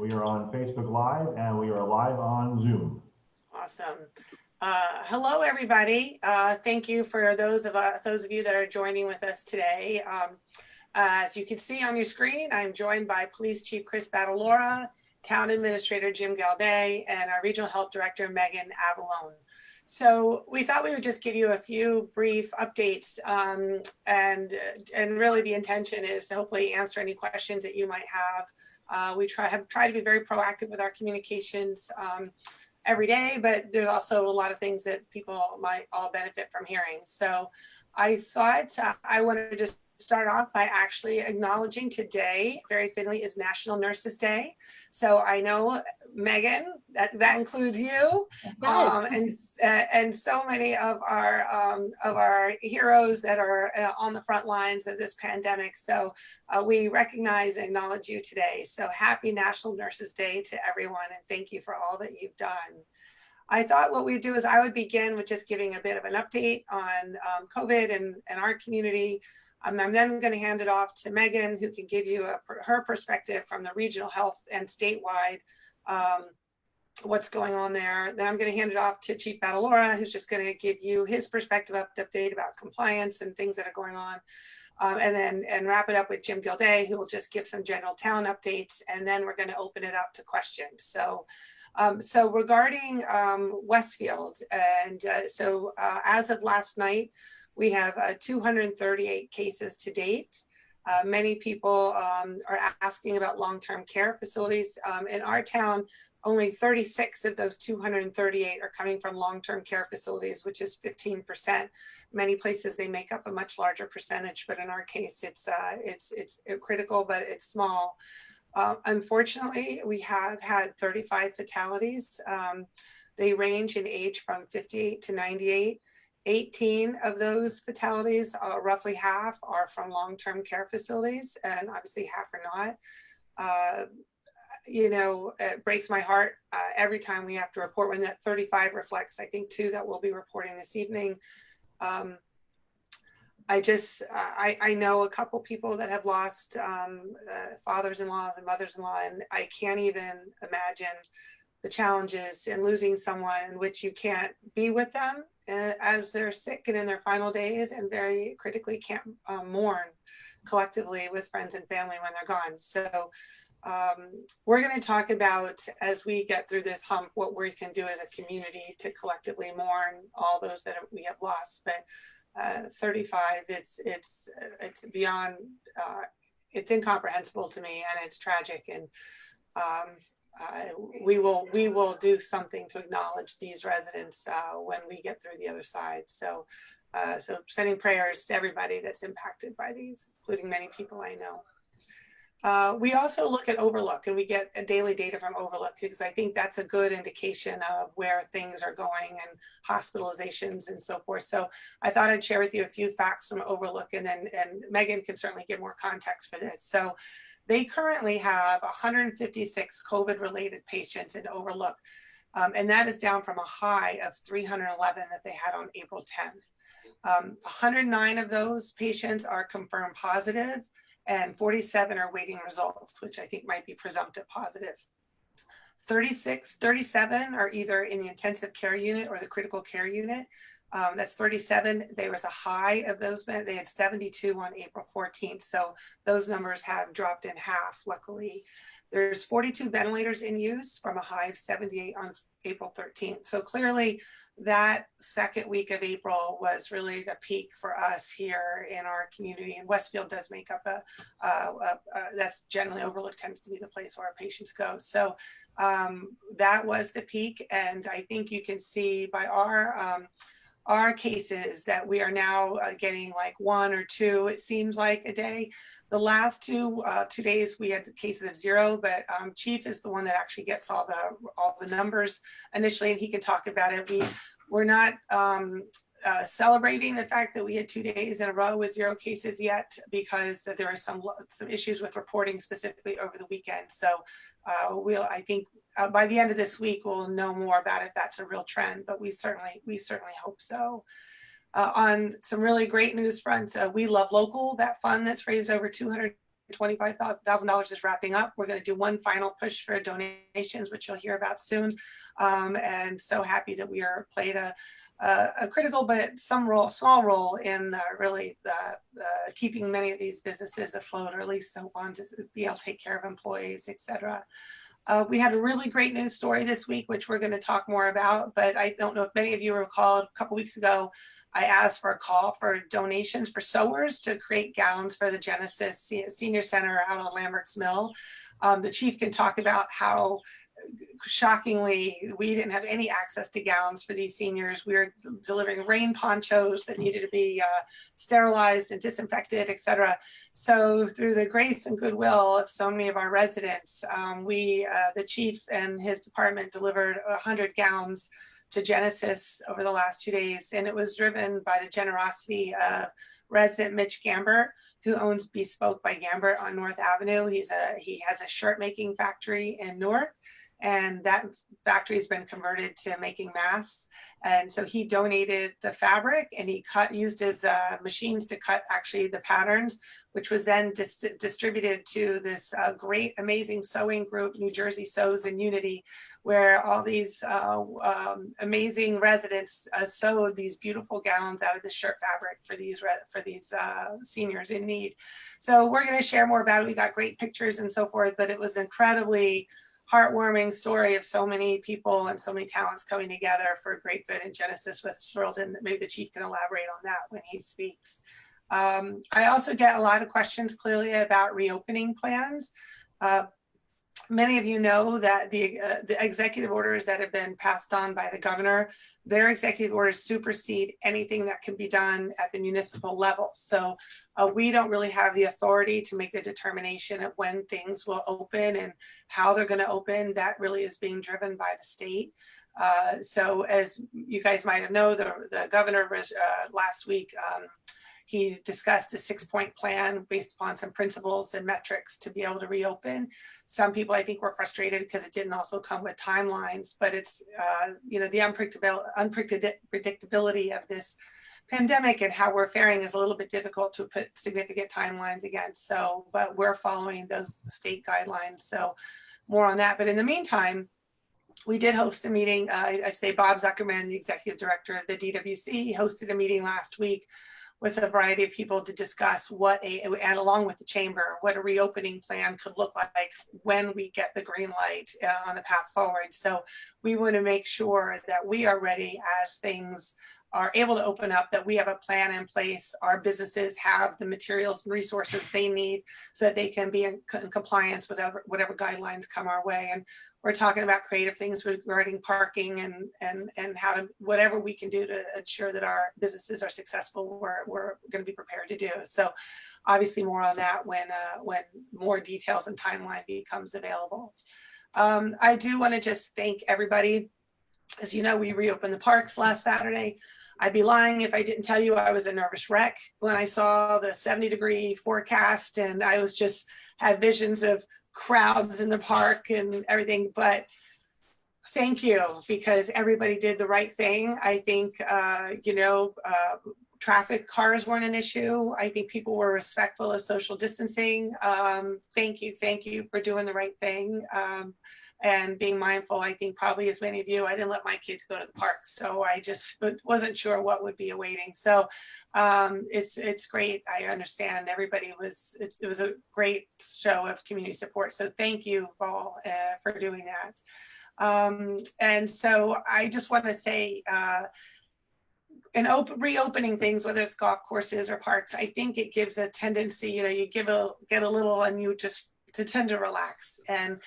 We are on Facebook Live and we are live on Zoom. Awesome. Hello, everybody. Thank you for those of you that are joining with us today. As you can see on your screen, I'm joined by Police Chief Chris Battalora, Town Administrator Jim Galday, and our Regional Health Director Megan Avalone. So we thought we would just give you a few brief updates, and really the intention is to hopefully answer any questions that you might have. We have tried to be very proactive with our communications every day, but there's also a lot of things that people might all benefit from hearing. So I thought I wanted to just start off by actually acknowledging today, very fittingly, is National Nurses Day. So I know, Megan, that includes you, and so many of our heroes that are on the front lines of this pandemic. So we recognize and acknowledge you today. So happy National Nurses Day to everyone, and thank you for all that you've done. I thought what we'd do is I would begin with just giving a bit of an update on COVID and our community. I'm then going to hand it off to Megan, who can give you her perspective from the regional health and statewide, what's going on there. Then I'm going to hand it off to Chief Battalora, who's just going to give you his perspective update about compliance and things that are going on. And wrap it up with Jim Gilday, who will just give some general town updates. And then we're going to open it up to questions. So regarding Westfield, and as of last night, we have 238 cases to date. Many people are asking about long-term care facilities. In our town, only 36 of those 238 are coming from long-term care facilities, which is 15%. Many places they make up a much larger percentage, but in our case, it's critical, but it's small. Unfortunately, we have had 35 fatalities. They range in age from 58 to 98. 18 of those fatalities, roughly half, are from long-term care facilities, and obviously half are not. It breaks my heart every time we have to report when that 35 reflects, I think, 2 that we'll be reporting this evening. I know a couple people that have lost fathers-in-laws and mothers-in-law, and I can't even imagine the challenges in losing someone in which you can't be with them as they're sick and in their final days, and very critically can't mourn collectively with friends and family when they're gone. So we're going to talk about, as we get through this hump, what we can do as a community to collectively mourn all those that we have lost. But 35, it's beyond, it's incomprehensible to me, and it's tragic. And we will do something to acknowledge these residents when we get through the other side. So sending prayers to everybody that's impacted by these, including many people I know. We also look at Overlook, and we get daily data from Overlook, because I think that's a good indication of where things are going and hospitalizations and so forth. So I thought I'd share with you a few facts from Overlook, and Megan can certainly give more context for this. So they currently have 156 COVID-related patients in Overlook, and that is down from a high of 311 that they had on April 10th. 109 of those patients are confirmed positive, and 47 are waiting results, which I think might be presumptive positive. 37 are either in the intensive care unit or the critical care unit. That's 37. There was a high of those, they had 72 on April 14th. So those numbers have dropped in half, luckily. There's 42 ventilators in use from a high of 78 on April 13th. So clearly that second week of April was really the peak for us here in our community. And Westfield does make up that's generally Overlook tends to be the place where our patients go. So that was the peak. And I think you can see by our cases that we are now getting like 1 or 2, it seems like, a day. The last 2 days we had cases of 0, but Chief is the one that actually gets all the numbers initially, and he can talk about it. We're not celebrating the fact that we had 2 days in a row with 0 cases yet, because there are some issues with reporting specifically over the weekend. So I think by the end of this week we'll know more about if that's a real trend, but we certainly hope so. On some really great news fronts, We Love Local, that fund that's raised over $250,000 $25,000 is wrapping up. We're going to do one final push for donations, which you'll hear about soon. And so happy that we are played a critical but small role in really keeping many of these businesses afloat, or at least so on to be able to take care of employees, etc. We had a really great news story this week, which we're going to talk more about, but I don't know if many of you recall a couple weeks ago, I asked for a call for donations for sewers to create gowns for the Genesis Senior Center out on Lambert's Mill. The chief can talk about how shockingly, we didn't have any access to gowns for these seniors. We were delivering rain ponchos that needed to be sterilized and disinfected, etc. So through the grace and goodwill of so many of our residents, the chief and his department delivered 100 gowns to Genesis over the last 2 days. And it was driven by the generosity of resident Mitch Gambert, who owns Bespoke by Gambert on North Avenue. He has a shirt making factory in Newark, and that factory has been converted to making masks. And so he donated the fabric, and he used his machines to cut actually the patterns, which was then distributed to this great, amazing sewing group, New Jersey Sews in Unity, where all these amazing residents sewed these beautiful gowns out of the shirt fabric for these seniors in need. So we're going to share more about it. We got great pictures and so forth, but it was incredibly heartwarming story of so many people and so many talents coming together for a great good in Genesis with thrilled, and maybe the chief can elaborate on that when he speaks. I also get a lot of questions clearly about reopening plans. Many of you know that the executive orders that have been passed on by the governor, their executive orders supersede anything that can be done at the municipal level. So we don't really have the authority to make the determination of when things will open and how they're going to open. That really is being driven by the state. So as you guys might have known, the governor was last week, he discussed a 6-point plan based upon some principles and metrics to be able to reopen. Some people, I think, were frustrated because it didn't also come with timelines, but it's, the unpredictability of this pandemic and how we're faring is a little bit difficult to put significant timelines against. So, but we're following those state guidelines. So more on that. But in the meantime, we did host a meeting. I say Bob Zuckerman, the executive director of the DWC, hosted a meeting last week with a variety of people to discuss and along with the chamber, what a reopening plan could look like when we get the green light on a path forward. So we want to make sure that we are ready as things are able to open up, that we have a plan in place. Our businesses have the materials and resources they need so that they can be in compliance with whatever guidelines come our way. And we're talking about creative things regarding parking and how to, whatever we can do to ensure that our businesses are successful, we're going to be prepared to do. So obviously more on that when more details and timeline becomes available. I do want to just thank everybody. As you know, we reopened the parks last Saturday. I'd be lying if I didn't tell you I was a nervous wreck when I saw the 70-degree forecast, and I was just had visions of crowds in the park and everything. But thank you, because everybody did the right thing. I think, traffic cars weren't an issue. I think people were respectful of social distancing. Thank you for doing the right thing. And being mindful. I think probably as many of you, I didn't let my kids go to the park, so I just wasn't sure what would be awaiting. So it's great. I understand everybody it was a great show of community support. So thank you all for doing that. And so I just want to say, reopening things, whether it's golf courses or parks, I think it gives a tendency, you get a little and you just tend to relax. And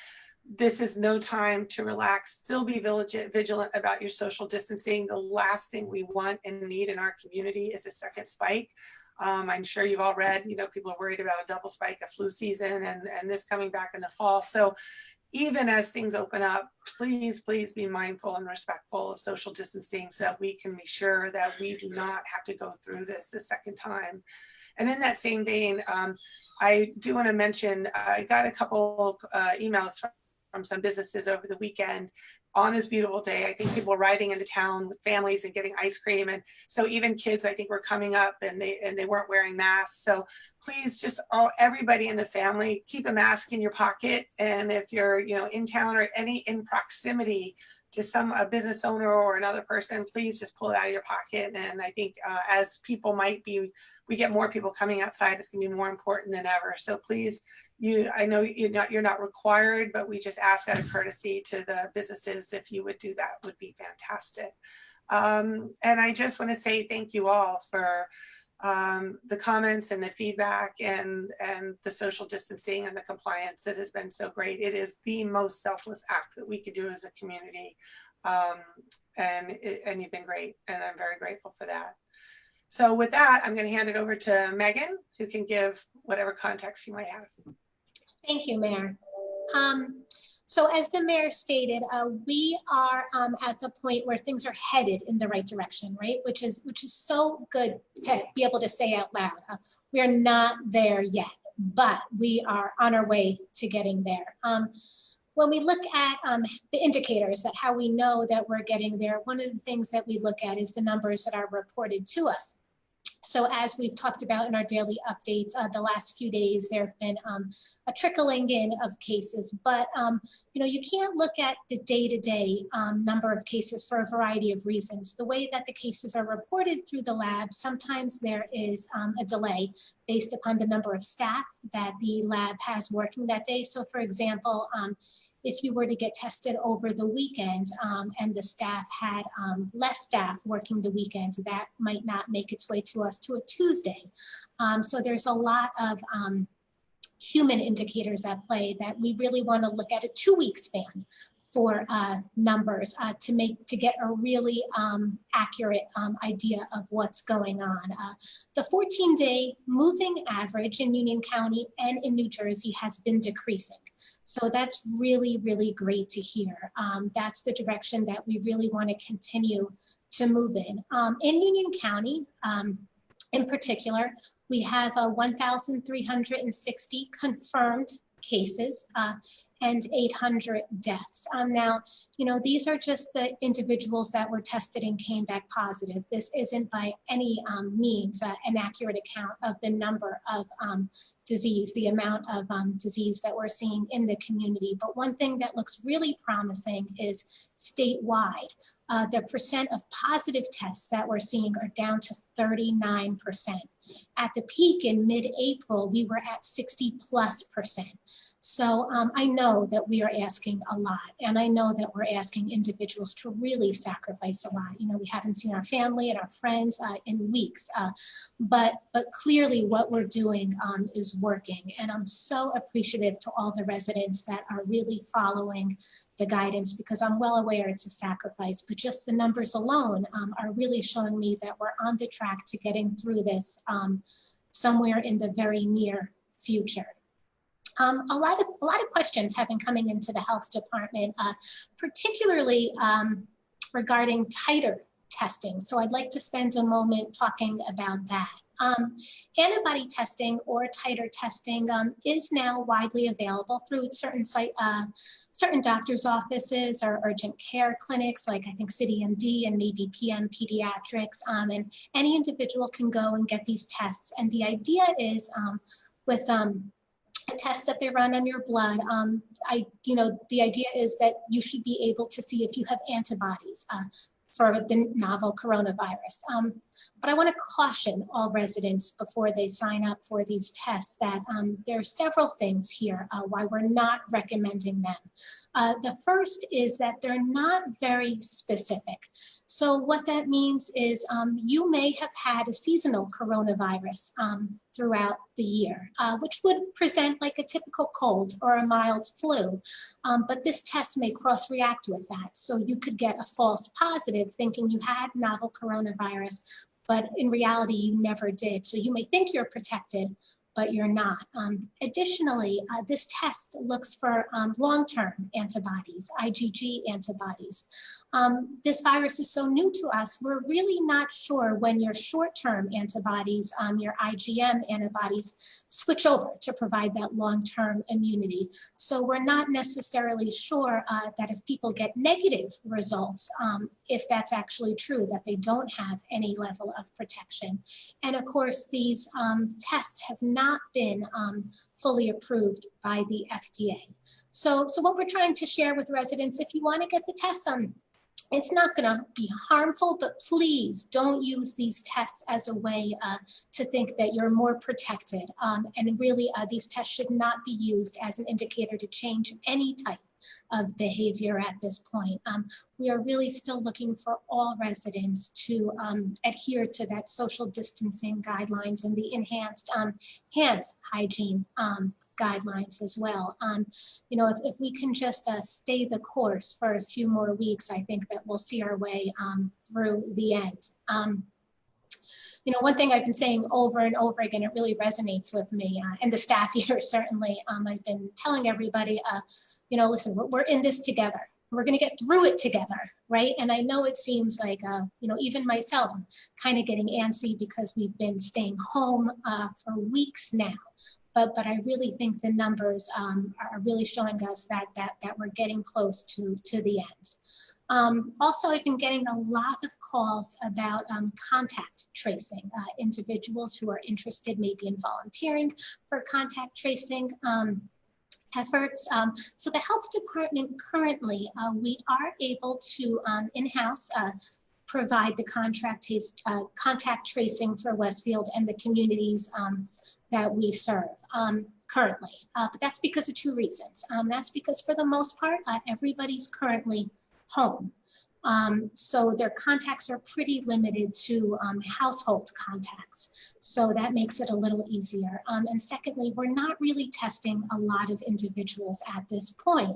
this is no time to relax. Still be vigilant about your social distancing. The last thing we want and need in our community is a second spike. I'm sure you've all read, people are worried about a double spike of flu season and this coming back in the fall. So even as things open up, please be mindful and respectful of social distancing so that we can be sure that we do not have to go through this a second time. And in that same vein, I do want to mention, I got a couple emails from some businesses over the weekend on this beautiful day. I think people are riding into town with families and getting ice cream. And so even kids, I think, were coming up and they weren't wearing masks. So please, just everybody in the family, keep a mask in your pocket. And if you're, in town or in proximity to a business owner or another person, please just pull it out of your pocket. And I think as people we get more people coming outside, it's gonna be more important than ever. So please, I know you're not required, but we just ask out of courtesy to the businesses, if you would do that, would be fantastic. And I just want to say thank you all for the comments and the feedback and the social distancing and the compliance that has been so great. It is the most selfless act that we could do as a community. And you've been great, and I'm very grateful for that. So with that, I'm going to hand it over to Megan, who can give whatever context you might have. Thank you, Mayor. So as the mayor stated, we are at the point where things are headed in the right direction, right? Which is so good to be able to say out loud. We are not there yet, but we are on our way to getting there. When we look at the indicators that how we know that we're getting there, one of the things that we look at is the numbers that are reported to us. So as we've talked about in our daily updates, the last few days, there have been a trickling in of cases, but you can't look at the day-to-day number of cases for a variety of reasons. The way that the cases are reported through the lab, sometimes there is a delay based upon the number of staff that the lab has working that day. So for example, if you were to get tested over the weekend and the staff had less staff working the weekend, that might not make its way to us to a Tuesday. So there's a lot of human indicators at play that we really want to look at a 2-week span for numbers to get a really accurate idea of what's going on. The 14-day moving average in Union County and in New Jersey has been decreasing. So that's really, really great to hear. That's the direction that we really want to continue to move in. In Union County, in particular, we have 1,360 confirmed cases and 800 deaths. Now, these are just the individuals that were tested and came back positive. This isn't by any means an accurate account of the number of disease, the amount of disease that we're seeing in the community. But one thing that looks really promising is statewide. The percent of positive tests that we're seeing are down to 39%. At the peak in mid-April, we were at 60+%. So I know that we are asking a lot, and I know that we're asking individuals to really sacrifice a lot. We haven't seen our family and our friends in weeks, but clearly what we're doing is working. And I'm so appreciative to all the residents that are really following the guidance, because I'm well aware it's a sacrifice, but just the numbers alone are really showing me that we're on the track to getting through this somewhere in the very near future. A lot of questions have been coming into the health department, particularly regarding titer testing. So I'd like to spend a moment talking about that. Antibody testing or titer testing is now widely available through certain doctors' offices or urgent care clinics, like I think CityMD and maybe PM Pediatrics, and any individual can go and get these tests. And the idea is with a test that they run on your blood, the idea is that you should be able to see if you have antibodies for the novel coronavirus. But I want to caution all residents before they sign up for these tests that there are several things here why we're not recommending them. The first is that they're not very specific. So what that means is you may have had a seasonal coronavirus throughout the year, which would present like a typical cold or a mild flu. But this test may cross-react with that. So you could get a false positive thinking you had novel coronavirus, but in reality, you never did. So you may think you're protected, but you're not. Additionally, this test looks for long-term antibodies, IgG antibodies. This virus is so new to us, we're really not sure when your short-term antibodies, your IgM antibodies, switch over to provide that long-term immunity. So we're not necessarily sure that if people get negative results, if that's actually true, that they don't have any level of protection. And of course, these tests have not been fully approved by the FDA. So what we're trying to share with residents, if you want to get the tests, it's not going to be harmful, but please don't use these tests as a way to think that you're more protected. And really, these tests should not be used as an indicator to change any type of behavior at this point. We are really still looking for all residents to adhere to that social distancing guidelines and the enhanced hand hygiene guidelines as well. You know, if we can just stay the course for a few more weeks, I think that we'll see our way through the end. You know, one thing I've been saying over and over again, it really resonates with me and the staff here certainly. I've been telling everybody, you know, listen, we're in this together. We're going to get through it together, right? And I know it seems like, you know, even myself, I'm kind of getting antsy because we've been staying home for weeks now. But I really think the numbers are really showing us that we're getting close to the end. Also, I've been getting a lot of calls about contact tracing, individuals who are interested maybe in volunteering for contact tracing efforts. So the health department currently, we are able to in-house provide the contact tracing for Westfield and the communities that we serve currently. But that's because of two reasons. That's because for the most part, everybody's currently home. So their contacts are pretty limited to household contacts. So that makes it a little easier. And secondly, we're not really testing a lot of individuals at this point.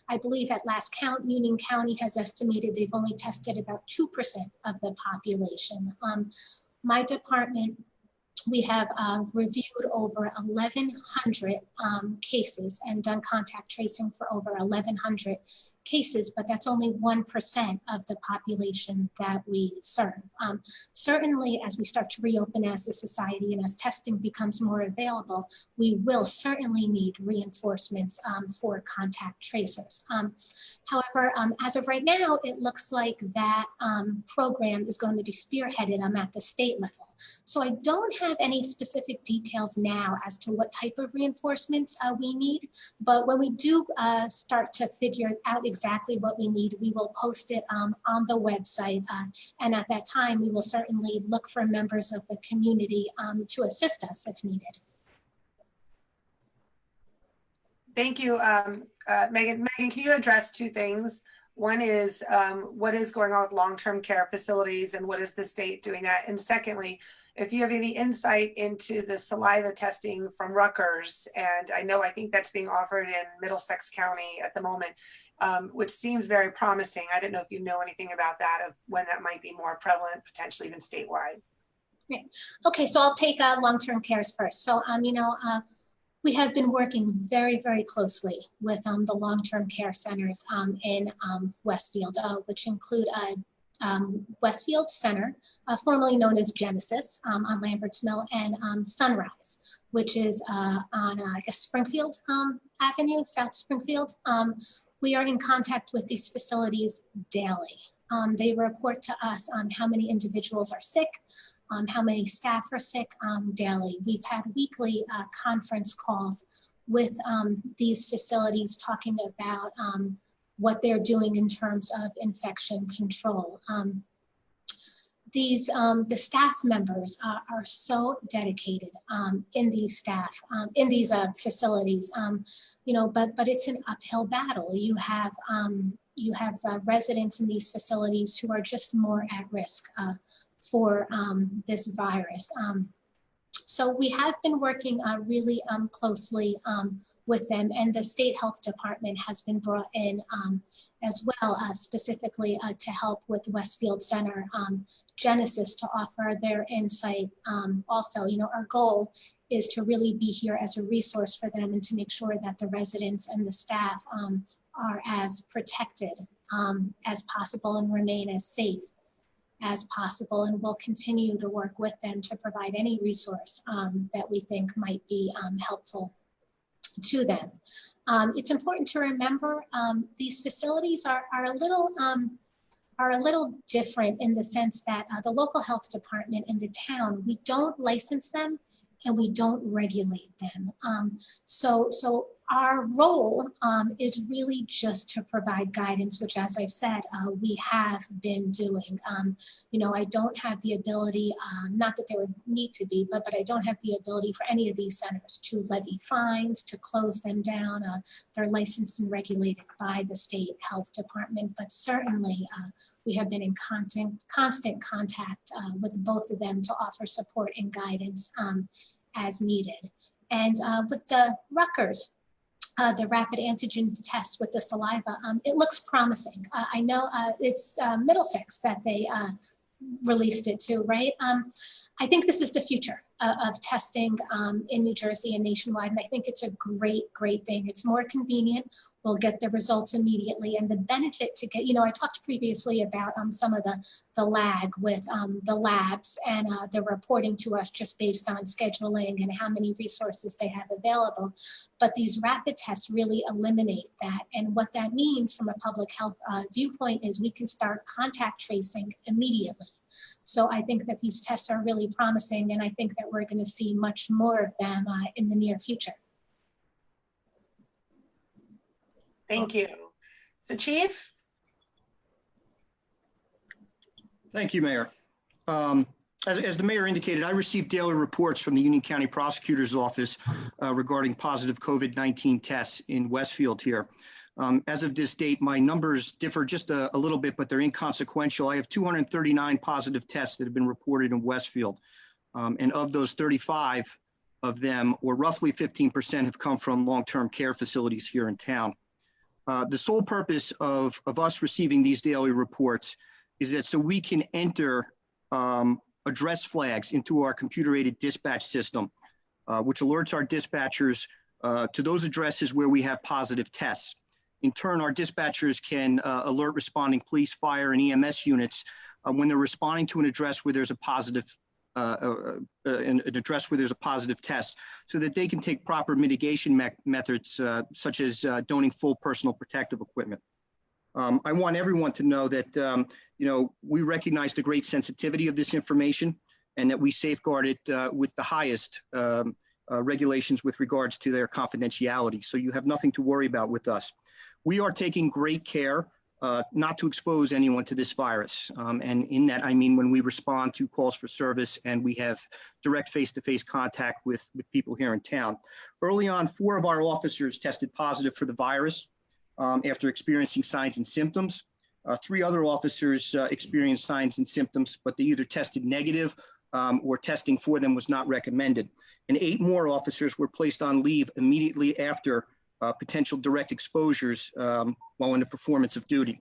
I believe at last count, Union County has estimated they've only tested about 2% of the population. My department, we have reviewed over 1,100 cases and done contact tracing for over 1,100 cases, but that's only 1% of the population that we serve. Certainly, as we start to reopen as a society and as testing becomes more available, we will certainly need reinforcements for contact tracers. However, as of right now, it looks like that program is going to be spearheaded at the state level. So I don't have any specific details now as to what type of reinforcements we need, but when we do start to figure out exactly what we need, we will post it on the website. And at that time, we will certainly look for members of the community to assist us if needed. Thank you, Megan. Megan, can you address two things? One is what is going on with long-term care facilities and what is the state doing that? And secondly, if you have any insight into the saliva testing from Rutgers, and I think that's being offered in Middlesex County at the moment, which seems very promising. I didn't know if you know anything about that, of when that might be more prevalent, potentially even statewide. Right. Okay, so I'll take long-term cares first. So, we have been working very, very closely with the long-term care centers in Westfield, which include Westfield Center, formerly known as Genesis on Lambert's Mill, and Sunrise, which is on, I guess, Springfield Avenue, South Springfield. We are in contact with these facilities daily. They report to us on how many individuals are sick, how many staff are sick daily. We've had weekly conference calls with these facilities talking about what they're doing in terms of infection control. The staff members are so dedicated in these facilities, but it's an uphill battle. You have residents in these facilities who are just more at risk for this virus. So we have been working really closely with them. And the state health department has been brought in as well, specifically to help with Westfield Center Genesis to offer their insight. Also, our goal is to really be here as a resource for them and to make sure that the residents and the staff are as protected as possible and remain as safe as possible. And we'll continue to work with them to provide any resource that we think might be helpful to them. It's important to remember these facilities are a little different in the sense that the local health department in the town, we don't license them and we don't regulate them. So our role is really just to provide guidance, which, as I've said, we have been doing. I don't have the ability, not that there would need to be, but I don't have the ability for any of these centers to levy fines, to close them down. They're licensed and regulated by the state health department, but certainly we have been in constant contact with both of them to offer support and guidance as needed. And with the Rutgers, the rapid antigen test with the saliva, it looks promising. I know it's Middlesex that they released it to, right? I think this is the future of testing in New Jersey and nationwide, and I think it's a great thing. It's more convenient. We'll get the results immediately, and the benefit to get, I talked previously about some of the lag with the labs and the reporting to us just based on scheduling and how many resources they have available. But these rapid tests really eliminate that, and what that means from a public health viewpoint is we can start contact tracing immediately. So I think that these tests are really promising, and I think that we're going to see much more of them in the near future. Thank you. The chief? Thank you, Mayor. As the mayor indicated, I received daily reports from the Union County Prosecutor's Office regarding positive COVID-19 tests in Westfield here. As of this date, my numbers differ just a little bit, but they're inconsequential. I have 239 positive tests that have been reported in Westfield. And of those, 35 of them, or roughly 15%, have come from long-term care facilities here in town. The sole purpose of us receiving these daily reports is that so we can enter address flags into our computer-aided dispatch system, which alerts our dispatchers to those addresses where we have positive tests. In turn, our dispatchers can alert responding police, fire, and EMS units when they're responding to an address where there's a positive test, so that they can take proper mitigation methods, such as donning full personal protective equipment. I want everyone to know that we recognize the great sensitivity of this information, and that we safeguard it with the highest regulations with regards to their confidentiality. So you have nothing to worry about with us. We are taking great care not to expose anyone to this virus. And in that, I mean when we respond to calls for service and we have direct face-to-face contact with people here in town. Early on, 4 of our officers tested positive for the virus after experiencing signs and symptoms. 3 other officers experienced signs and symptoms, but they either tested negative or testing for them was not recommended. And 8 more officers were placed on leave immediately after potential direct exposures while in the performance of duty.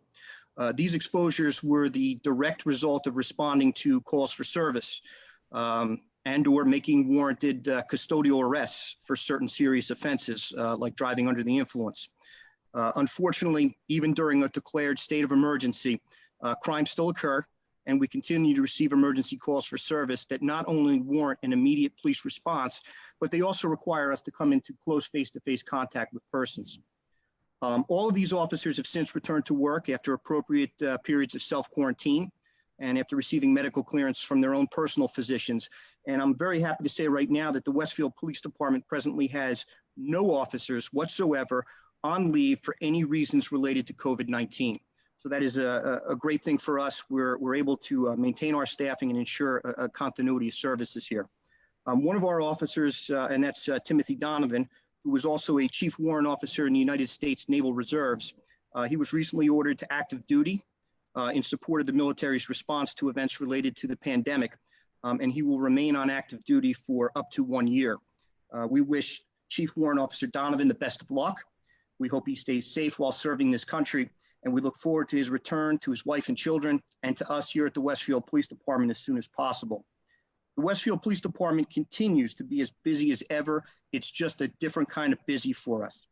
These exposures were the direct result of responding to calls for service and or making warranted custodial arrests for certain serious offenses like driving under the influence. Unfortunately, even during a declared state of emergency, crimes still occur, and we continue to receive emergency calls for service that not only warrant an immediate police response, but they also require us to come into close face-to-face contact with persons. All of these officers have since returned to work after appropriate periods of self-quarantine and after receiving medical clearance from their own personal physicians. And I'm very happy to say right now that the Westfield Police Department presently has no officers whatsoever on leave for any reasons related to COVID-19. So that is a great thing for us. We're able to maintain our staffing and ensure a continuity of services here. One of our officers, and that's Timothy Donovan, who was also a chief warrant officer in the United States Naval Reserves. He was recently ordered to active duty in support of the military's response to events related to the pandemic, and he will remain on active duty for up to 1 year. We wish Chief Warrant Officer Donovan the best of luck. We hope he stays safe while serving this country, and we look forward to his return to his wife and children and to us here at the Westfield Police Department as soon as possible. The Westfield Police Department continues to be as busy as ever. It's just a different kind of busy for us.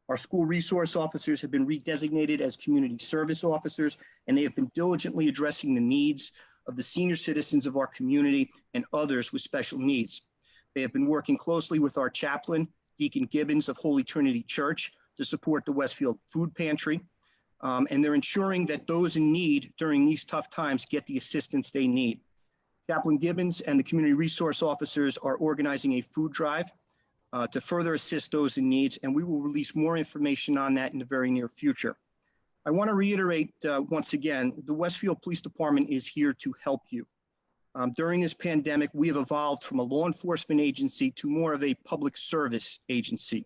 Our school resource officers have been redesignated as community service officers, and they have been diligently addressing the needs of the senior citizens of our community and others with special needs. They have been working closely with our chaplain, Deacon Gibbons of Holy Trinity Church, to support the Westfield Food Pantry. And they're ensuring that those in need during these tough times get the assistance they need. Chaplain Gibbons and the community resource officers are organizing a food drive to further assist those in needs, and we will release more information on that in the very near future. I want to reiterate once again, the Westfield Police Department is here to help you. During this pandemic, we have evolved from a law enforcement agency to more of a public service agency.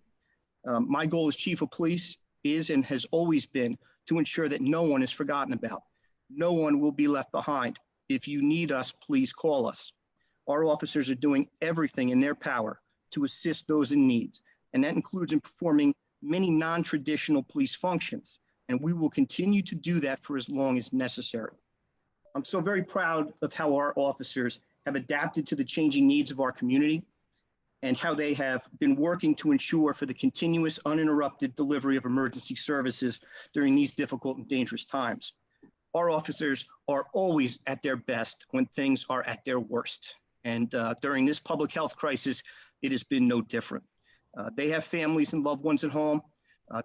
My goal as Chief of Police is and has always been to ensure that no one is forgotten about. No one will be left behind. If you need us, please call us. Our officers are doing everything in their power to assist those in need, and that includes in performing many non-traditional police functions, and we will continue to do that for as long as necessary. I'm so very proud of how our officers have adapted to the changing needs of our community and how they have been working to ensure for the continuous uninterrupted delivery of emergency services during these difficult and dangerous times. Our officers are always at their best when things are at their worst. And during this public health crisis, it has been no different. They have families and loved ones at home.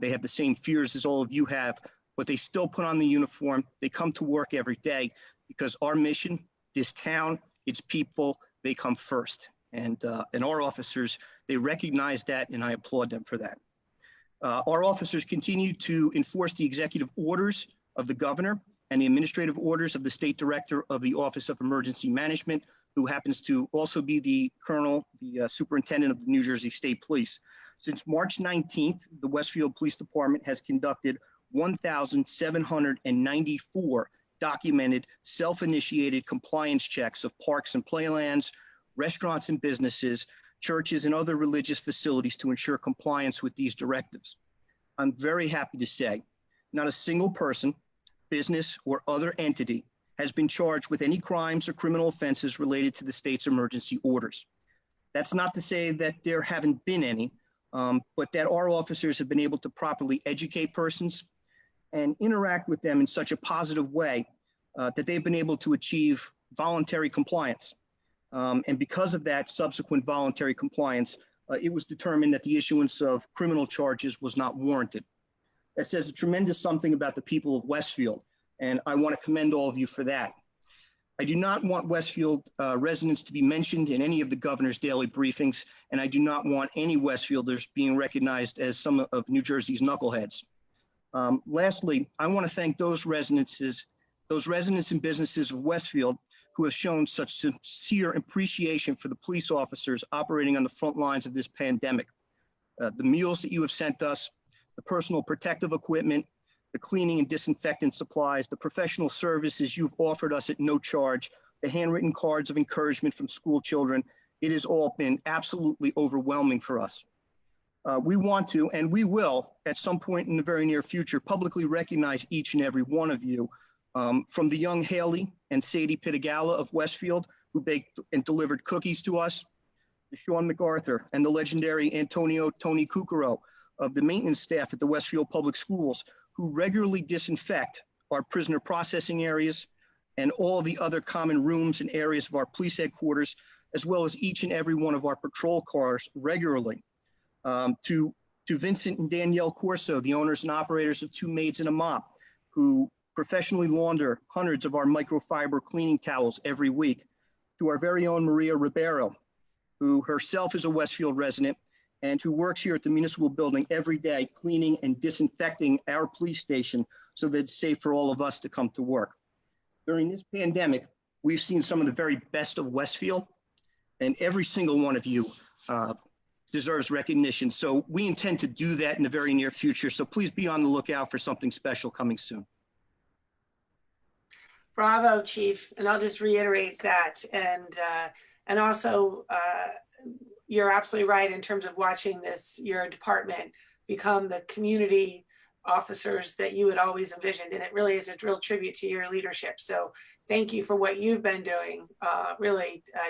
They have the same fears as all of you have, but they still put on the uniform. They come to work every day because our mission, this town, its people, they come first. And our officers, they recognize that, and I applaud them for that. Our officers continue to enforce the executive orders of the governor and the administrative orders of the State Director of the Office of Emergency Management, who happens to also be the Colonel, the Superintendent of the New Jersey State Police. Since March 19th, the Westfield Police Department has conducted 1,794 documented self-initiated compliance checks of parks and playlands, restaurants and businesses, churches and other religious facilities to ensure compliance with these directives. I'm very happy to say not a single person, business, or other entity has been charged with any crimes or criminal offenses related to the state's emergency orders. That's not to say that there haven't been any, but that our officers have been able to properly educate persons and interact with them in such a positive way that they've been able to achieve voluntary compliance. And because of that subsequent voluntary compliance, it was determined that the issuance of criminal charges was not warranted. That says a tremendous something about the people of Westfield, and I want to commend all of you for that. I do not want Westfield residents to be mentioned in any of the governor's daily briefings, and I do not want any Westfielders being recognized as some of New Jersey's knuckleheads. Lastly, I want to thank those residents and businesses of Westfield who have shown such sincere appreciation for the police officers operating on the front lines of this pandemic. The meals that you have sent us, the personal protective equipment, the cleaning and disinfectant supplies, the professional services you've offered us at no charge, the handwritten cards of encouragement from school children, it has all been absolutely overwhelming for us. We want to, and we will, at some point in the very near future, publicly recognize each and every one of you, from the young Haley and Sadie Pitagala of Westfield, who baked and delivered cookies to us, to Sean MacArthur and the legendary Antonio Tony Cucaro of the maintenance staff at the Westfield Public Schools, who regularly disinfect our prisoner processing areas and all the other common rooms and areas of our police headquarters, as well as each and every one of our patrol cars regularly. To Vincent and Danielle Corso, the owners and operators of Two Maids and a Mop, who professionally launder hundreds of our microfiber cleaning towels every week. To our very own Maria Ribeiro, who herself is a Westfield resident and who works here at the municipal building every day, cleaning and disinfecting our police station so that it's safe for all of us to come to work. During this pandemic, we've seen some of the very best of Westfield, and every single one of you deserves recognition. So we intend to do that in the very near future. So please be on the lookout for something special coming soon. Bravo, Chief. And I'll just reiterate that. And also, you're absolutely right in terms of watching your department become the community officers that you had always envisioned. And it really is a real tribute to your leadership. So thank you for what you've been doing.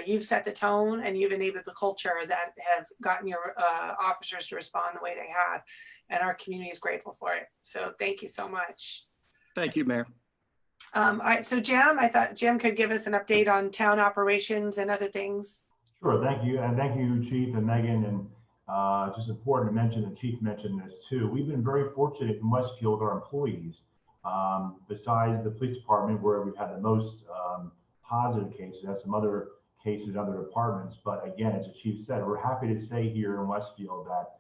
You've set the tone and you've enabled the culture that have gotten your officers to respond the way they have. And our community is grateful for it. So thank you so much. Thank you, Mayor. All right, so Jim, I thought Jim could give us an update on town operations and other things. Sure, thank you. And thank you, Chief and Megan. And just important to mention, the Chief mentioned this too. We've been very fortunate in Westfield, our employees, besides the police department where we've had the most positive cases, had some other cases in other departments. But again, as the Chief said, we're happy to say here in Westfield that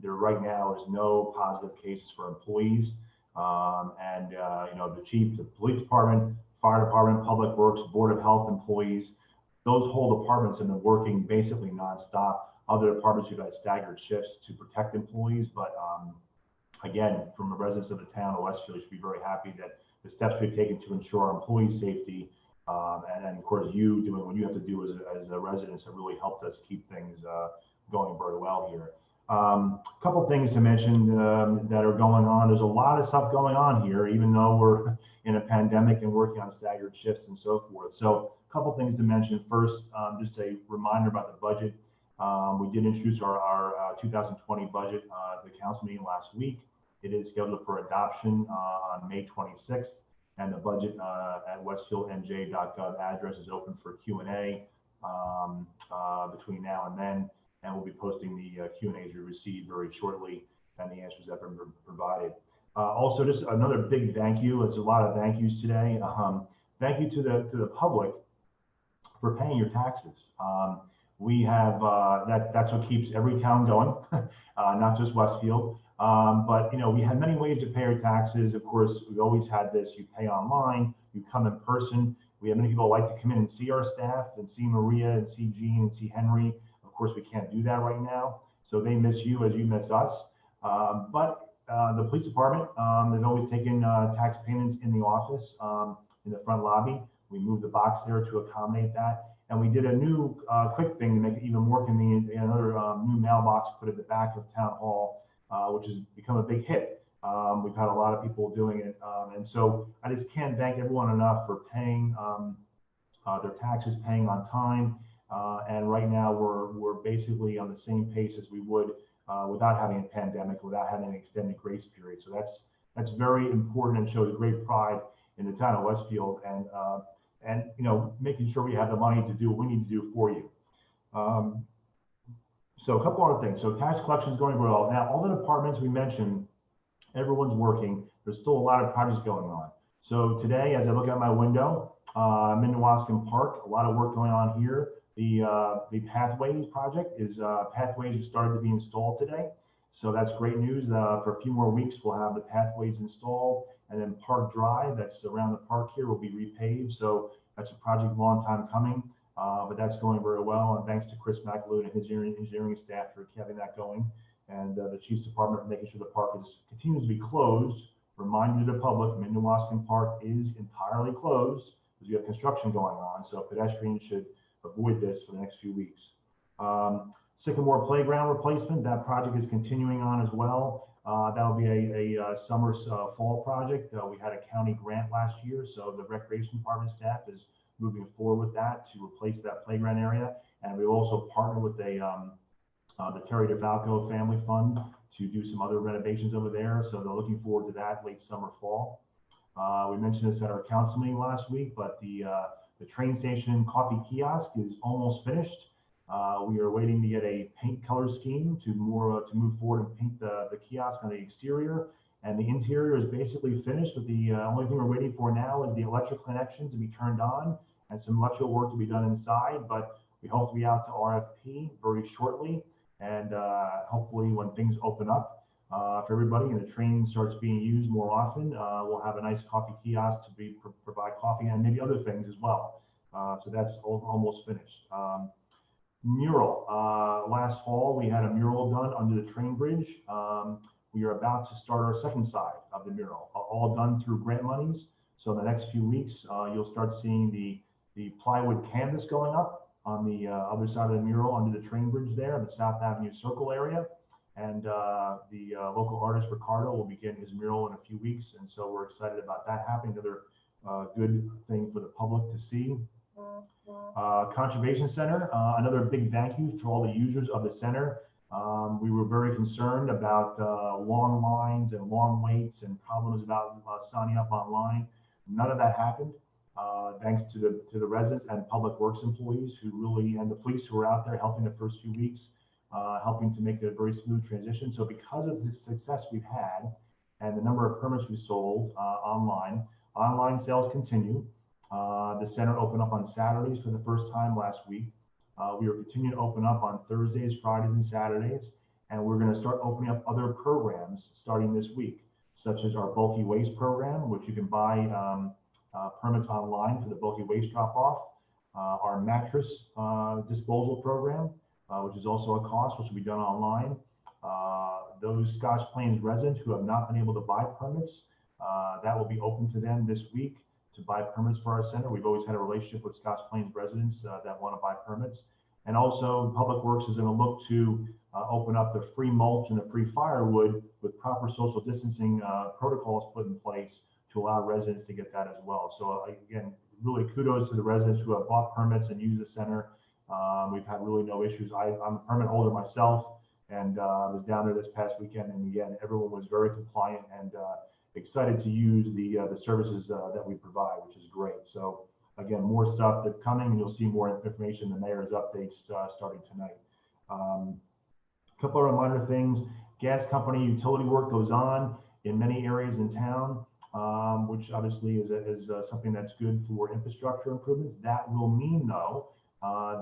there right now is no positive cases for employees. You know, the Chief, the police department, fire department, public works, board of health employees, those whole departments have been working basically nonstop. Other departments who've had staggered shifts to protect employees. But again, from the residents of the town of Westfield, you should be very happy that the steps we've taken to ensure our employees' safety, and of course you doing what you have to do as a residents have really helped us keep things going very well here. A couple things to mention that are going on. There's a lot of stuff going on here, even though we're in a pandemic and working on staggered shifts and so forth. So a couple things to mention. First, just a reminder about the budget. We did introduce our 2020 budget at the council meeting last week. It is scheduled for adoption on May 26th, and the budget at westfieldnj.gov address is open for Q&A between now and then. And we'll be posting the Q&As we received very shortly and the answers that have been provided. Also, just another big thank you. It's a lot of thank yous today. Thank you to the public for paying your taxes. We have that's what keeps every town going, not just Westfield. But you know, we have many ways to pay our taxes. Of course, we've always had this. You pay online, you come in person. We have many people who like to come in and see our staff and see Maria and see Jean and see Henry. Of course, we can't do that right now. So they miss you as you miss us. But the police department has always taken tax payments in the office in the front lobby. We moved the box there to accommodate that. And we did a new quick thing to make it even more convenient. Another new mailbox put at the back of Town Hall, which has become a big hit. We've had a lot of people doing it. And so I just can't thank everyone enough for paying their taxes, paying on time. And right now we're basically on the same pace as we would without having a pandemic, without having an extended grace period. So that's very important and shows great pride in the town of Westfield and you know, making sure we have the money to do what we need to do for you. So a couple other things. So tax collection is going well. Now, all the departments we mentioned, everyone's working. There's still a lot of projects going on. So today, as I look out my window, I'm in Newaskin Park, a lot of work going on here. The Pathways project is Pathways have started to be installed today. So that's great news. For a few more weeks, we'll have the Pathways installed, and then Park Drive, that's around the park here, will be repaved. So that's a project a long time coming, but that's going very well. And thanks to Chris McAloon and his engineering staff for having that going. And the Chief's Department for making sure the park continues to be closed. Reminding the public, Newaskin Park is entirely closed because you have construction going on. So pedestrians should avoid this for the next few weeks. Sycamore Playground replacement, that project is continuing on as well. That'll be a summer fall project. We had a county grant last year, so the Recreation Department staff is moving forward with that to replace that playground area. And we also partner with the Terry DeFalco Family Fund to do some other renovations over there. So they're looking forward to that late summer, fall. We mentioned this at our council meeting last week, but the train station coffee kiosk is almost finished. We are waiting to get a paint color scheme to move forward and paint the kiosk on the exterior, and the interior is basically finished. But the only thing we're waiting for now is the electric connection to be turned on and some electrical work to be done inside. But we hope to be out to RFP very shortly, and hopefully when things open up for everybody and the train starts being used more often, we'll have a nice coffee kiosk to provide coffee and maybe other things as well. So that's almost finished. Mural. Last fall, we had a mural done under the train bridge. We are about to start our second side of the mural, all done through grant monies. So in the next few weeks, you'll start seeing the plywood canvas going up. on the other side of the mural under the train bridge there, the South Avenue Circle area. And the local artist Ricardo will begin his mural in a few weeks. And so we're excited about that happening. Another good thing for the public to see. Conservation Center, another big thank you to all the users of the center. We were very concerned about long lines and long waits and problems about signing up online. None of that happened, thanks to the residents and public works employees who really, and the police who were out there helping the first few weeks, helping to make it a very smooth transition. So because of the success we've had and the number of permits we sold online sales continue. The center opened up on Saturdays for the first time last week. We are continuing to open up on Thursdays, Fridays, and Saturdays. And we're going to start opening up other programs starting this week, such as our bulky waste program, which you can buy permits online for the bulky waste drop-off. Our mattress disposal program, which is also a cost, which will be done online. Those Scotch Plains residents who have not been able to buy permits, that will be open to them this week to buy permits for our center. We've always had a relationship with Scotch Plains residents that want to buy permits. And also Public Works is going to look to open up the free mulch and the free firewood with proper social distancing protocols put in place to allow residents to get that as well. So again, really kudos to the residents who have bought permits and used the center. We've had really no issues. I'm a permit holder myself, and I was down there this past weekend, and again, everyone was very compliant and excited to use the services that we provide, which is great. So again, more stuff that's coming, and you'll see more information in the mayor's updates starting tonight. A couple of minor things. Gas company utility work goes on in many areas in town, which obviously is something that's good for infrastructure improvements. That will mean, though,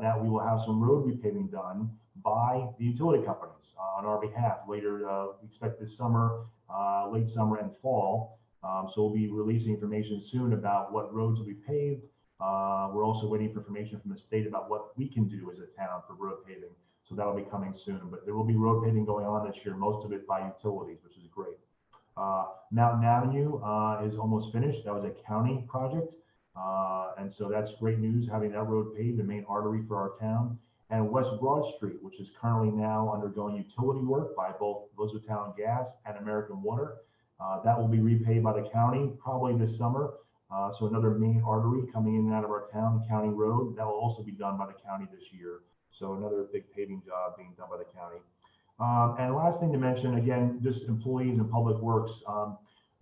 that we will have some road repaving done by the utility companies on our behalf later. We expect this summer, late summer and fall. So we'll be releasing information soon about what roads will be paved. We're also waiting for information from the state about what we can do as a town for road paving. So that'll be coming soon, but there will be road paving going on this year, most of it by utilities, which is great. Mountain Avenue is almost finished. That was a county project. And so that's great news, having that road paved, the main artery for our town. And West Broad Street, which is currently now undergoing utility work by both Elizabethtown Gas and American Water. That will be repaid by the county probably this summer. So another main artery coming in and out of our town, county road, that will also be done by the county this year. So another big paving job being done by the county. And last thing to mention, again, just employees and Public Works.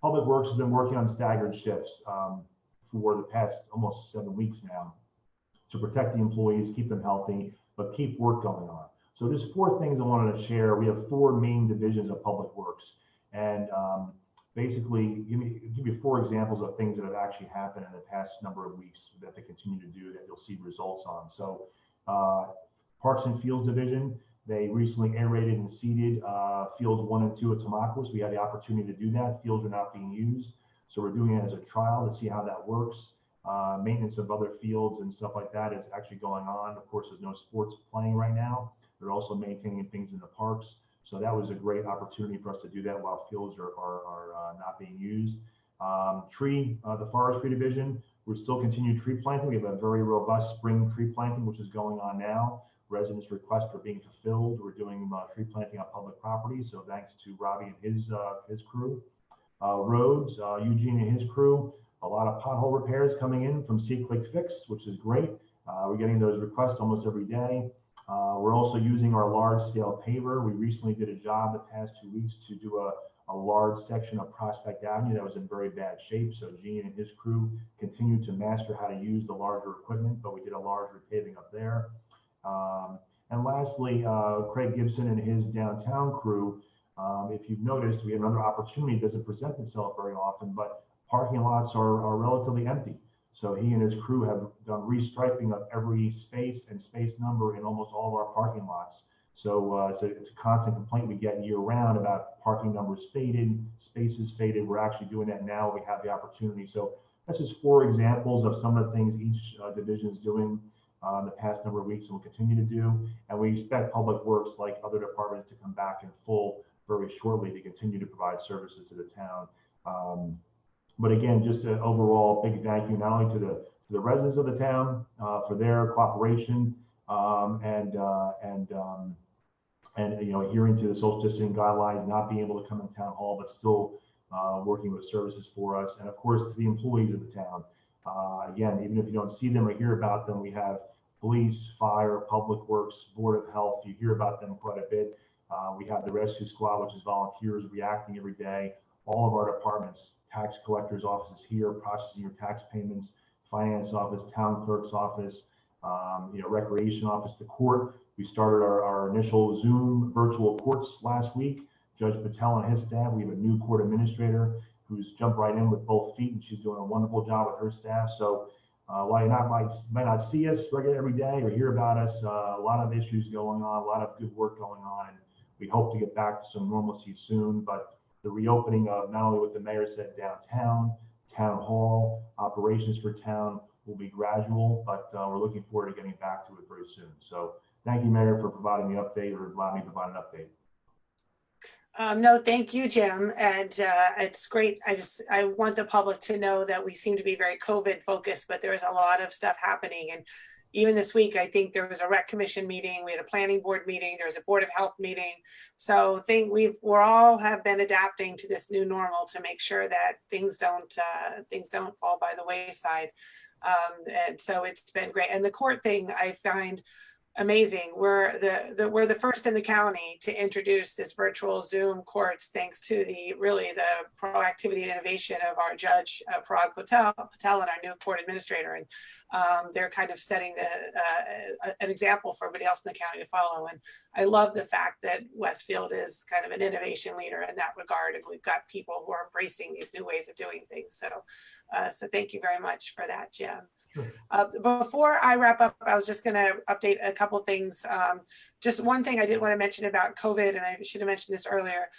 Public Works has been working on staggered shifts for the past almost 7 weeks now to protect the employees, keep them healthy, but keep work going on. So there's 4 things I wanted to share. We have 4 main divisions of Public Works. And basically, give you 4 examples of things that have actually happened in the past number of weeks that they continue to do that you'll see results on. So Parks and Fields Division, they recently aerated and seeded fields 1 and 2 at Tamaulipas. We had the opportunity to do that. Fields are not being used. So we're doing it as a trial to see how that works. Maintenance of other fields and stuff like that is actually going on. Of course, there's no sports playing right now. They're also maintaining things in the parks. So that was a great opportunity for us to do that while fields are not being used. The Forestry Division, we're still continuing tree planting. We have a very robust spring tree planting, which is going on now. Residents' requests are being fulfilled. We're doing tree planting on public property. So thanks to Robbie and his crew. Roads, Eugene and his crew, a lot of pothole repairs coming in from See Click Fix, which is great. We're getting those requests almost every day. We're also using our large scale paver. We recently did a job the past 2 weeks to do a large section of Prospect Avenue that was in very bad shape. So Gene and his crew continue to master how to use the larger equipment, but we did a large repaving up there. And lastly, Craig Gibson and his downtown crew, if you've noticed, we have another opportunity that doesn't present itself very often, but parking lots are relatively empty. So he and his crew have done restriping of every space and space number in almost all of our parking lots. So it's a constant complaint we get year round about parking numbers faded, spaces faded. We're actually doing that now. We have the opportunity. So that's just 4 examples of some of the things each division is doing in the past number of weeks and will continue to do. And we expect Public Works, like other departments, to come back in full very shortly to continue to provide services to the town. But again, just an overall big thank you not only to the residents of the town for their cooperation and adhering to the social distancing guidelines, not being able to come in town hall, but still working with services for us, and of course to the employees of the town. Again, even if you don't see them or hear about them, we have police, fire, public works, board of health. You hear about them quite a bit. We have the rescue squad, which is volunteers reacting every day. All of our departments, tax collector's office is here processing your tax payments, finance office, town clerk's office, recreation office, the court. We started our initial Zoom virtual courts last week. Judge Patel and his staff. We have a new court administrator who's jumped right in with both feet, and she's doing a wonderful job with her staff. So while you might not see us regularly every day or hear about us, a lot of issues going on, a lot of good work going on, and we hope to get back to some normalcy soon. But the reopening of not only what the mayor said downtown, town hall, operations for town will be gradual, but we're looking forward to getting back to it very soon. So thank you, Mayor, for providing the update or allowing me to provide an update. No, thank you, Jim. And it's great. I want the public to know that we seem to be very COVID focused, but there's a lot of stuff happening. And even this week, I think there was a rec commission meeting, we had a planning board meeting, there was a board of health meeting. So we're all have been adapting to this new normal to make sure that things don't fall by the wayside. And so it's been great. And the court thing I find amazing. We're the first in the county to introduce this virtual Zoom courts, thanks to the proactivity and innovation of our judge Parag Patel and our new court administrator, and they're kind of setting an example for everybody else in the county to follow. And I love the fact that Westfield is kind of an innovation leader in that regard, and we've got people who are embracing these new ways of doing things. So thank you very much for that, Jim. Sure. Before I wrap up, I was just going to update a couple things. Just one thing I did want to mention about COVID, and I should have mentioned this earlier.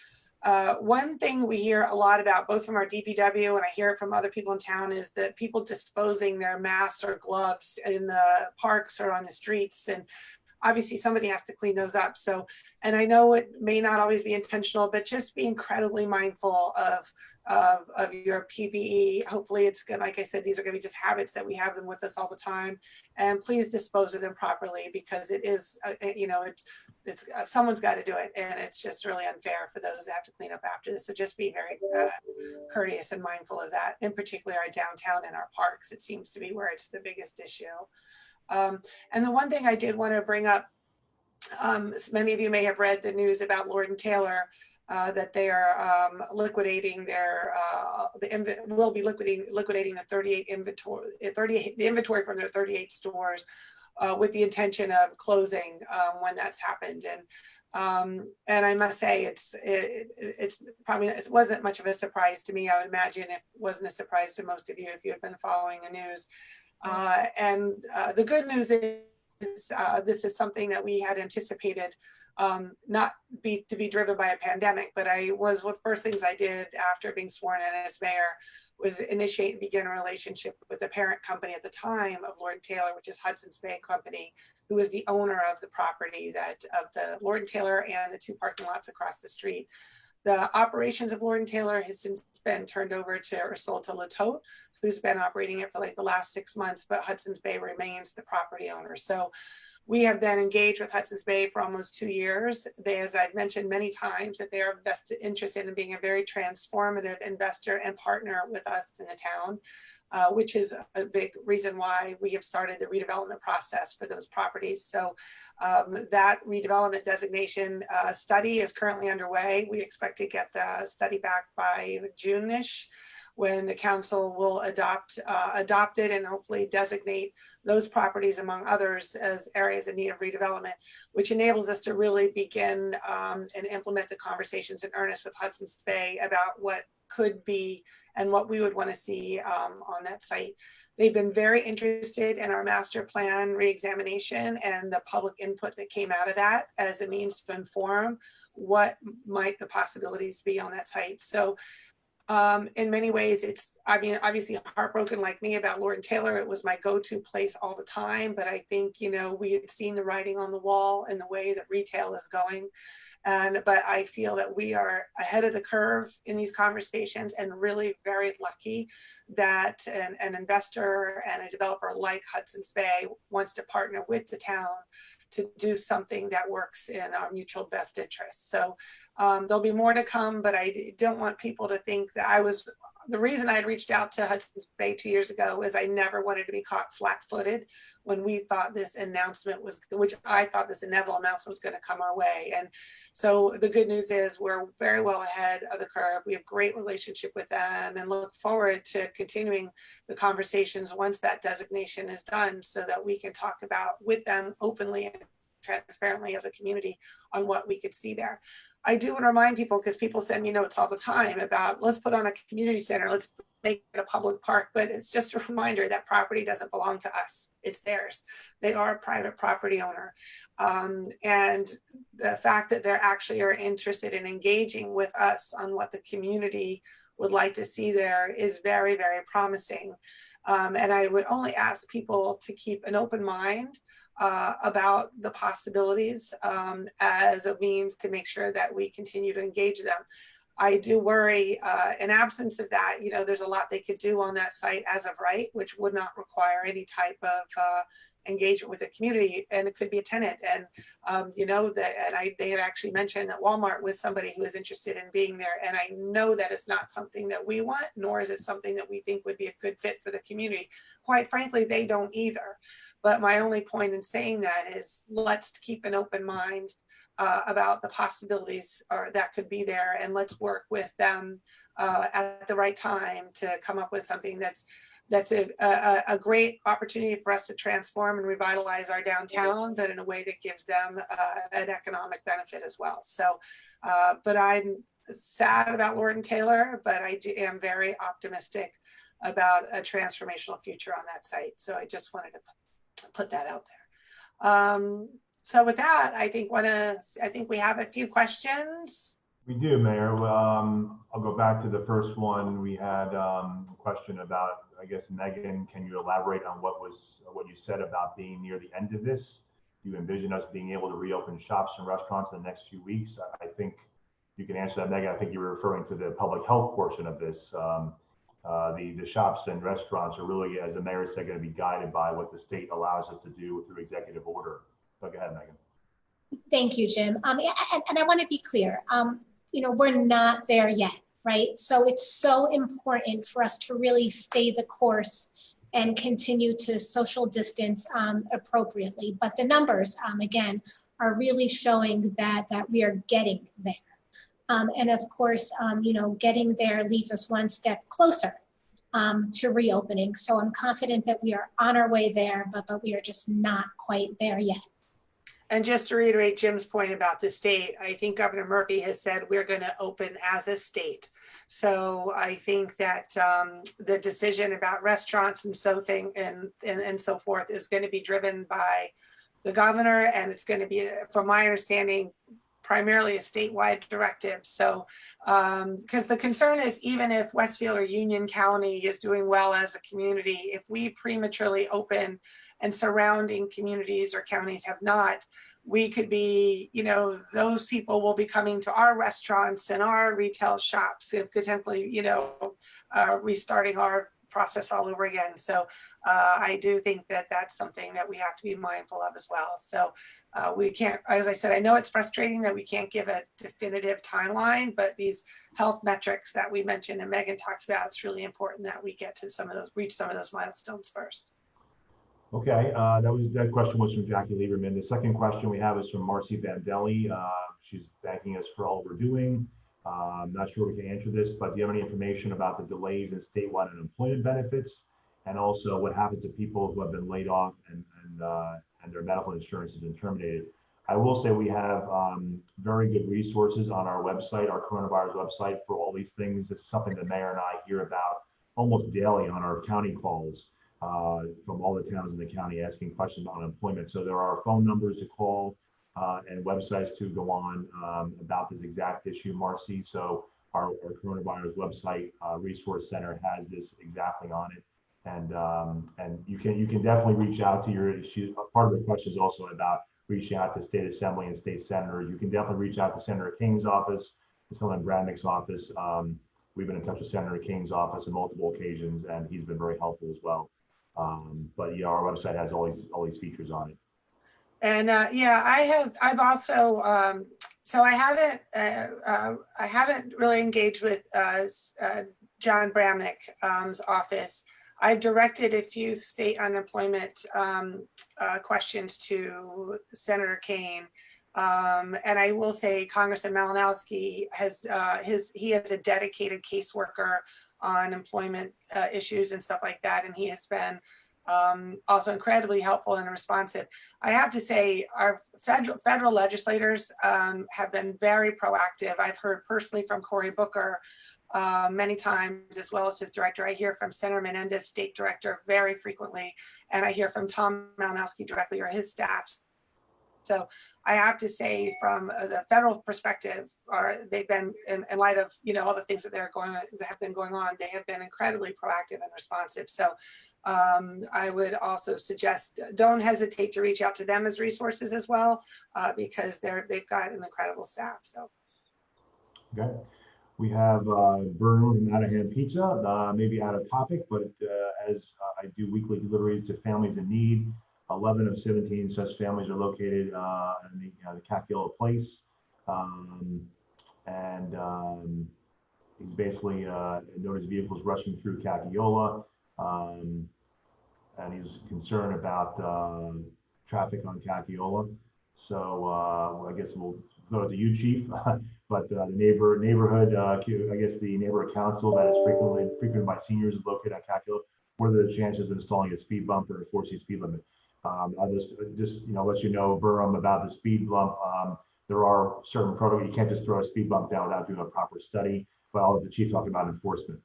One thing we hear a lot about, both from our DPW and I hear it from other people in town, is that people disposing their masks or gloves in the parks or on the streets. And obviously somebody has to clean those up. So, and I know it may not always be intentional, but just be incredibly mindful of your PPE. Hopefully it's good. Like I said, these are going to be just habits that we have them with us all the time, and please dispose of them properly, because it is, it's someone's got to do it. And it's just really unfair for those that have to clean up after this. So just be very courteous and mindful of that, in particular our downtown and our parks. It seems to be where it's the biggest issue. And the one thing I did want to bring up, many of you may have read the news about Lord & Taylor, that they are liquidating their, will be liquidating the 38 inventory, the inventory from their 38 stores, with the intention of closing when that's happened. And I must say, it's probably, it wasn't much of a surprise to me. I would imagine it wasn't a surprise to most of you if you have been following the news. And the good news is this is something that we had anticipated, not to be driven by a pandemic, but one of the first things I did after being sworn in as mayor was initiate and begin a relationship with the parent company at the time of Lord & Taylor, which is Hudson's Bay Company, who is the owner of the property of the Lord & Taylor and the 2 parking lots across the street. The operations of Lord & Taylor has since been turned over to or sold to Latote, who's been operating it for like the last 6 months, but Hudson's Bay remains the property owner. So we have been engaged with Hudson's Bay for almost 2 years. As I've mentioned many times, that they are interested in being a very transformative investor and partner with us in the town, which is a big reason why we have started the redevelopment process for those properties. So that redevelopment designation study is currently underway. We expect to get the study back by June-ish, when the council will adopt it and hopefully designate those properties, among others, as areas in need of redevelopment, which enables us to really begin and implement the conversations in earnest with Hudson's Bay about what could be and what we would want to see on that site. They've been very interested in our master plan reexamination and the public input that came out of that as a means to inform what might the possibilities be on that site. So In many ways, I mean, obviously heartbroken like me about Lord and Taylor. It was my go-to place all the time, but I think, you know, we had seen the writing on the wall and the way that retail is going. But I feel that we are ahead of the curve in these conversations, and really very lucky that an investor and a developer like Hudson's Bay wants to partner with the town to do something that works in our mutual best interest. So there'll be more to come, but I don't want people to think that the reason I had reached out to Hudson's Bay 2 years ago was I never wanted to be caught flat-footed when we thought this announcement was, which I thought this inevitable announcement was going to come our way. And so the good news is we're very well ahead of the curve. We have great relationship with them and look forward to continuing the conversations once that designation is done, so that we can talk about with them openly and transparently as a community on what we could see there. I do want to remind people, because people send me notes all the time about, let's put on a community center, let's make it a public park, but it's just a reminder that property doesn't belong to us, it's theirs. They are a private property owner. And the fact that they're actually are interested in engaging with us on what the community would like to see there is very, very promising. And I would only ask people to keep an open mind about the possibilities as a means to make sure that we continue to engage them. I do worry, in absence of that, you know, there's a lot they could do on that site as of right, which would not require any type of engagement with the community, and it could be a tenant. And you know that, and they have actually mentioned that Walmart was somebody who is interested in being there, and I know that is not something that we want, nor is it something that we think would be a good fit for the community. Quite frankly, they don't either. But my only point in saying that is, let's keep an open mind about the possibilities that could be there, and let's work with them at the right time to come up with something that's a great opportunity for us to transform and revitalize our downtown, but in a way that gives them an economic benefit as well. So, but I'm sad about Lord and Taylor, but I am very optimistic about a transformational future on that site. So I just wanted to put that out there. So with that, I think we have a few questions. We do, Mayor. I'll go back to the first one. We had a question about, I guess, Megan, can you elaborate on what you said about being near the end of this? Do you envision us being able to reopen shops and restaurants in the next few weeks? I think you can answer that, Megan. I think you were referring to the public health portion of this. The shops and restaurants are really, as the mayor said, going to be guided by what the state allows us to do through executive order. So go ahead, Megan. Thank you, Jim. And I want to be clear, you know, we're not there yet, right? So it's so important for us to really stay the course and continue to social distance appropriately. But the numbers, again, are really showing that we are getting there. And of course, you know, getting there leads us one step closer to reopening. So I'm confident that we are on our way there, but we are just not quite there yet. And just to reiterate Jim's point about the state, I think Governor Murphy has said we're going to open as a state. So I think that the decision about restaurants and so forth is going to be driven by the governor, and it's going to be, from my understanding, primarily a statewide directive. So, because the concern is, even if Westfield or Union County is doing well as a community, if we prematurely open and surrounding communities or counties have not, we could be, you know, those people will be coming to our restaurants and our retail shops, and potentially, you know, restarting our process all over again. So I do think that that's something that we have to be mindful of as well. So we can't, as I said, I know it's frustrating that we can't give a definitive timeline, but these health metrics that we mentioned and Megan talked about, it's really important that we get to reach some of those milestones first. Okay, that question was from Jackie Lieberman. The second question we have is from Marcy Vandelli. She's thanking us for all we're doing. I'm not sure we can answer this, but do you have any information about the delays in statewide unemployment benefits, and also what happens to people who have been laid off and their medical insurance has been terminated? I will say we have very good resources on our website, our coronavirus website, for all these things. This is something the mayor and I hear about almost daily on our county calls from all the towns in the county asking questions on unemployment. So there are phone numbers to call and websites to go on about this exact issue, Marcy. So our coronavirus website resource center has this exactly on it. And you can definitely reach out to your, part of the question is also about reaching out to state assembly and state senators. You can definitely reach out to Senator King's office, to Senator Bradnick's office. We've been in touch with Senator King's office on multiple occasions, and he's been very helpful as well. But yeah, our website has all these features on it. And yeah, I've also, so I haven't really engaged with John Bramnick's office. I've directed a few state unemployment questions to Senator Kane. And I will say Congressman Malinowski has he has a dedicated caseworker on employment issues and stuff like that. And he has been also incredibly helpful and responsive. I have to say our federal legislators have been very proactive. I've heard personally from Cory Booker many times, as well as his director. I hear from Senator Menendez, state director, very frequently, and I hear from Tom Malinowski directly or his staff. So I have to say, from the federal perspective, they've been, in light of all the things that have been going on, they have been incredibly proactive and responsive. So I would also suggest don't hesitate to reach out to them as resources as well, because they've got an incredible staff. So okay. We have Burnham from Out of Hand Pizza, maybe out of topic, but as I do weekly deliveries to families in need, 11 of 17 such families are located in the Kakiola Place. He's basically noticed vehicles rushing through Kakiola, and he's concerned about traffic on Kakiola. So I guess we'll go to you, Chief. But the neighborhood, I guess the neighborhood council that is frequented by seniors is located at Kakiola. What are the chances of installing a speed bump or enforcing speed limit? I'll just let you know, Burham, about the speed bump. There are certain protocols. You can't just throw a speed bump down without doing a proper study. But I'll let the chief talk about enforcement.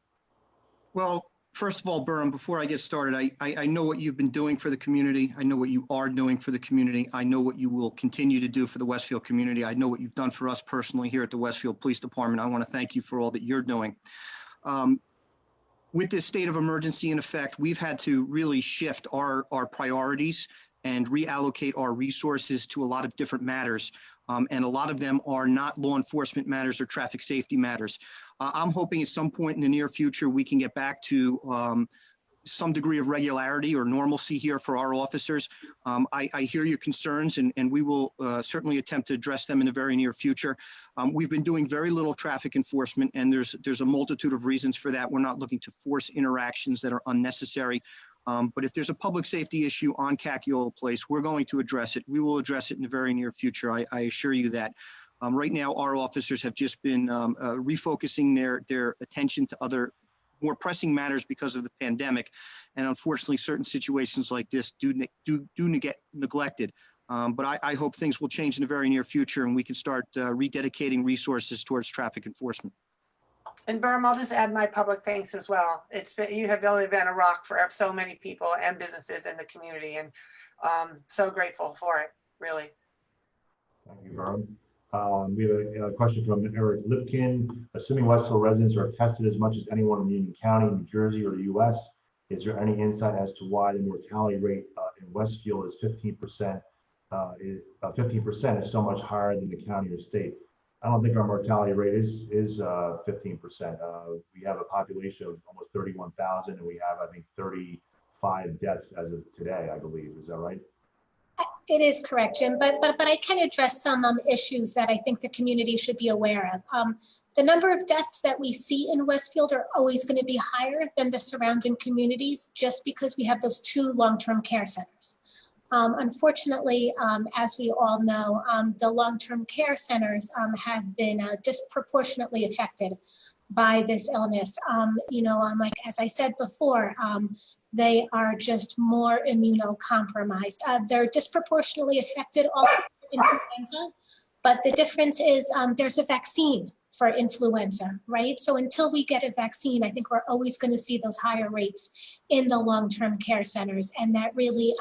Well, first of all, Burham, before I get started, I know what you've been doing for the community. I know what you are doing for the community. I know what you will continue to do for the Westfield community. I know what you've done for us personally here at the Westfield Police Department. I want to thank you for all that you're doing. With this state of emergency in effect, we've had to really shift our priorities and reallocate our resources to a lot of different matters. And a lot of them are not law enforcement matters or traffic safety matters. I'm hoping at some point in the near future, we can get back to some degree of regularity or normalcy here for our officers. I hear your concerns, and we will certainly attempt to address them in the very near future. We've been doing very little traffic enforcement, and there's a multitude of reasons for that. We're not looking to force interactions that are unnecessary. But if there's a public safety issue on Kakiola Place, we're going to address it. We will address it in the very near future. I assure you that. Right now, our officers have just been refocusing their attention to other more pressing matters because of the pandemic. And unfortunately, certain situations like this do get neglected. But I hope things will change in the very near future and we can start rededicating resources towards traffic enforcement. And Burham, I'll just add my public thanks as well. You have really been a rock for so many people and businesses in the community, and so grateful for it, really. Thank you, Burham. We have a question from Eric Lipkin. Assuming Westfield residents are tested as much as anyone in Union County, New Jersey, or the U.S., is there any insight as to why the mortality rate in Westfield is 15%? 15% is so much higher than the county or state. I don't think our mortality rate is 15%. We have a population of almost 31,000, and we have, I think, 35 deaths as of today, I believe. Is that right? It is correct, Jim, but I can address some issues that I think the community should be aware of. The number of deaths that we see in Westfield are always going to be higher than the surrounding communities just because we have those two long-term care centers. Unfortunately, as we all know, the long-term care centers have been disproportionately affected by this illness. Like as I said before, they are just more immunocompromised. They're disproportionately affected also for influenza, but the difference is there's a vaccine for influenza, right? So until we get a vaccine, I think we're always going to see those higher rates in the long-term care centers, and that really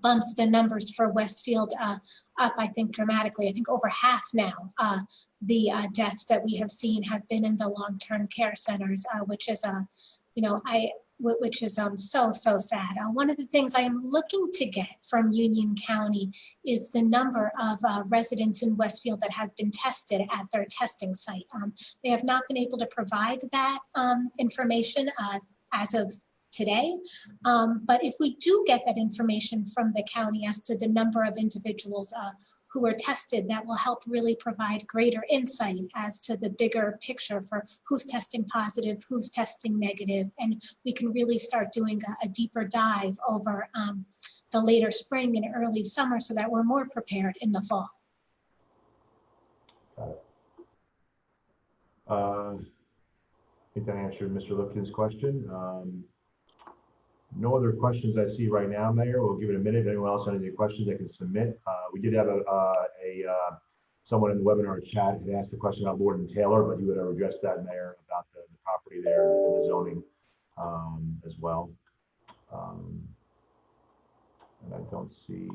bumps the numbers for Westfield up, I think, dramatically. I think over half now, the deaths that we have seen have been in the long-term care centers, which is, which is so sad. One of the things I am looking to get from Union County is the number of residents in Westfield that have been tested at their testing site. They have not been able to provide that information as of today. But if we do get that information from the county as to the number of individuals who were tested, that will help really provide greater insight as to the bigger picture for who's testing positive, who's testing negative, and we can really start doing a deeper dive over the later spring and early summer so that we're more prepared in the fall. Got it. I think that answered Mr. Lipton's question. No other questions I see right now, Mayor. We'll give it a minute. If anyone else has any questions, they can submit. We did have someone in the webinar chat had asked a question about Lord and Taylor, but you would have addressed that, Mayor, about the property there and the zoning as well. And I don't see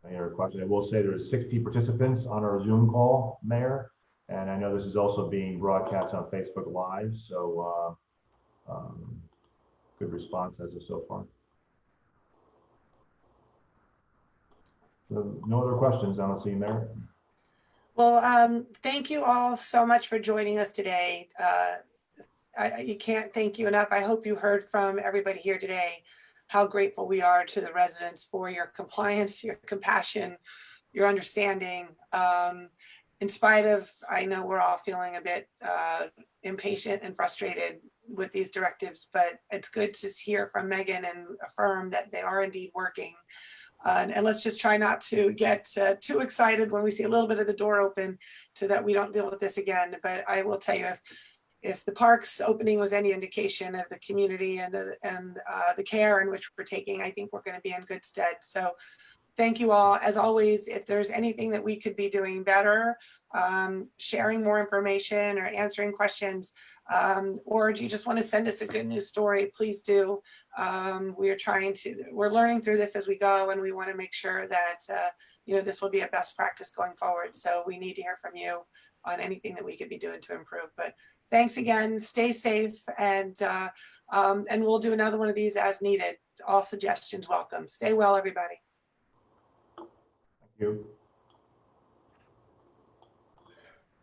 any other question. I will say there's 60 participants on our Zoom call, Mayor, and I know this is also being broadcast on Facebook Live. So good response as of so far. So no other questions. I don't see, Mayor. Well, thank you all so much for joining us today. You can't thank you enough. I hope you heard from everybody here today how grateful we are to the residents for your compliance, your compassion, your understanding. In spite of, I know we're all feeling a bit impatient and frustrated with these directives, but it's good to hear from Megan and affirm that they are indeed working. And let's just try not to get too excited when we see a little bit of the door open so that we don't deal with this again. But I will tell you, if the park's opening was any indication of the community and the care in which we're taking, I think we're going to be in good stead. So thank you all. As always, if there's anything that we could be doing better, sharing more information or answering questions, or do you just want to send us a good news story, please do. We're learning through this as we go, and we want to make sure that this will be a best practice going forward. So we need to hear from you on anything that we could be doing to improve. But thanks again, stay safe, and we'll do another one of these as needed. All suggestions welcome. Stay well, everybody. Thank you.